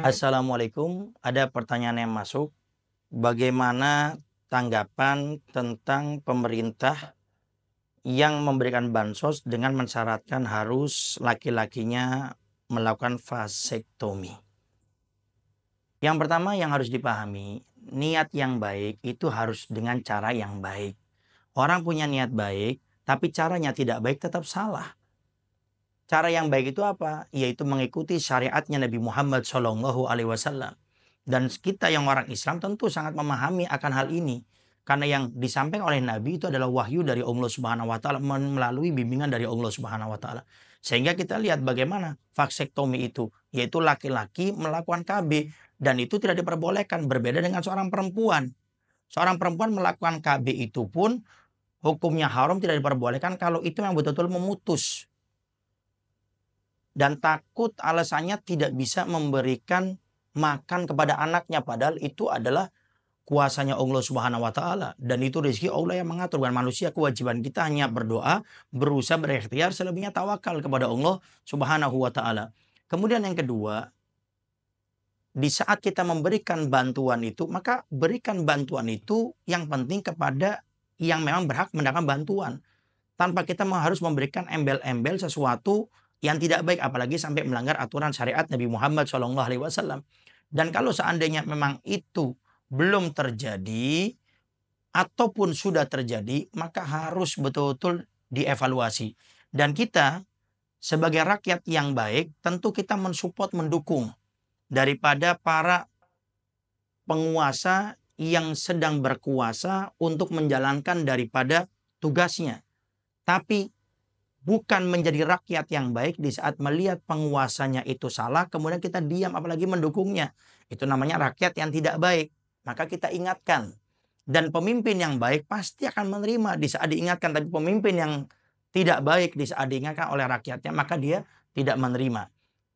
Assalamualaikum, ada pertanyaan yang masuk. Bagaimana tanggapan tentang pemerintah yang memberikan bansos dengan mensyaratkan harus laki-lakinya melakukan vasektomi? Yang pertama yang harus dipahami, niat yang baik itu harus dengan cara yang baik. Orang punya niat baik, tapi caranya tidak baik tetap salah. Cara yang baik itu apa? Yaitu mengikuti syariatnya Nabi Muhammad SAW. Dan kita yang orang Islam tentu sangat memahami akan hal ini. Karena yang disampaikan oleh Nabi itu adalah wahyu dari Allah Subhanahu wa taala melalui bimbingan dari Allah Subhanahu wa taala. Sehingga kita lihat bagaimana vaksektomi itu, yaitu laki-laki melakukan KB dan itu tidak diperbolehkan, berbeda dengan seorang perempuan. Seorang perempuan melakukan KB itu pun hukumnya haram, tidak diperbolehkan kalau itu yang betul-betul memutus. Dan takut alasannya tidak bisa memberikan makan kepada anaknya, padahal itu adalah kuasanya Allah Subhanahu wa taala dan itu rezeki Allah yang mengatur, bukan manusia. Kewajiban kita hanya berdoa, berusaha, berikhtiar, selebihnya tawakal kepada Allah Subhanahu wa taala. Kemudian yang kedua, di saat kita memberikan bantuan itu, maka berikan bantuan itu yang penting kepada yang memang berhak mendapatkan bantuan. Tanpa kita harus memberikan embel-embel sesuatu yang tidak baik, apalagi sampai melanggar aturan syariat Nabi Muhammad SAW. Dan kalau seandainya memang itu belum terjadi ataupun sudah terjadi, maka harus betul-betul dievaluasi. Dan kita sebagai rakyat yang baik, tentu kita mensupport, mendukung daripada para penguasa yang sedang berkuasa untuk menjalankan daripada tugasnya. Tapi bukan menjadi rakyat yang baik di saat melihat penguasanya itu salah, kemudian kita diam apalagi mendukungnya. Itu namanya rakyat yang tidak baik. Maka kita ingatkan. Dan pemimpin yang baik pasti akan menerima di saat diingatkan. Tapi pemimpin yang tidak baik di saat diingatkan oleh rakyatnya, maka dia tidak menerima.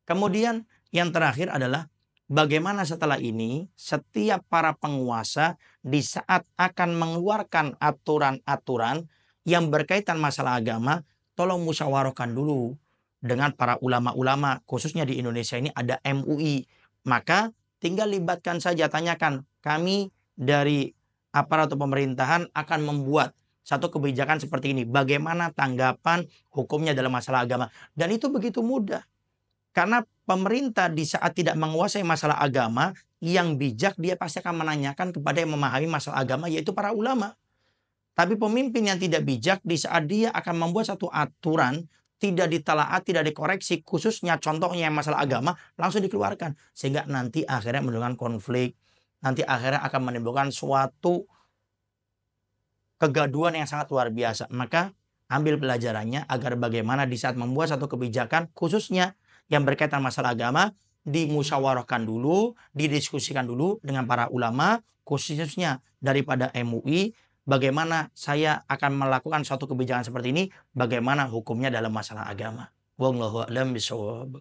Kemudian yang terakhir adalah bagaimana setelah ini setiap para penguasa di saat akan mengeluarkan aturan-aturan yang berkaitan masalah agama, tolong musyawarahkan dulu dengan para ulama-ulama, khususnya di Indonesia ini ada MUI. Maka tinggal libatkan saja, tanyakan, kami dari aparat pemerintahan akan membuat satu kebijakan seperti ini. Bagaimana tanggapan hukumnya dalam masalah agama? Dan itu begitu mudah. Karena pemerintah di saat tidak menguasai masalah agama, yang bijak dia pasti akan menanyakan kepada yang memahami masalah agama, yaitu para ulama. Tapi pemimpin yang tidak bijak di saat dia akan membuat satu aturan, tidak ditelaah, tidak dikoreksi, khususnya contohnya yang masalah agama, langsung dikeluarkan. Sehingga nanti akhirnya menimbulkan konflik, nanti akhirnya akan menimbulkan suatu kegaduhan yang sangat luar biasa. Maka ambil pelajarannya agar bagaimana di saat membuat satu kebijakan, khususnya yang berkaitan masalah agama, dimusyawarahkan dulu, didiskusikan dulu dengan para ulama, khususnya daripada MUI, bagaimana saya akan melakukan suatu kebijakan seperti ini, bagaimana hukumnya dalam masalah agama. Wallahu a'lam bishawab.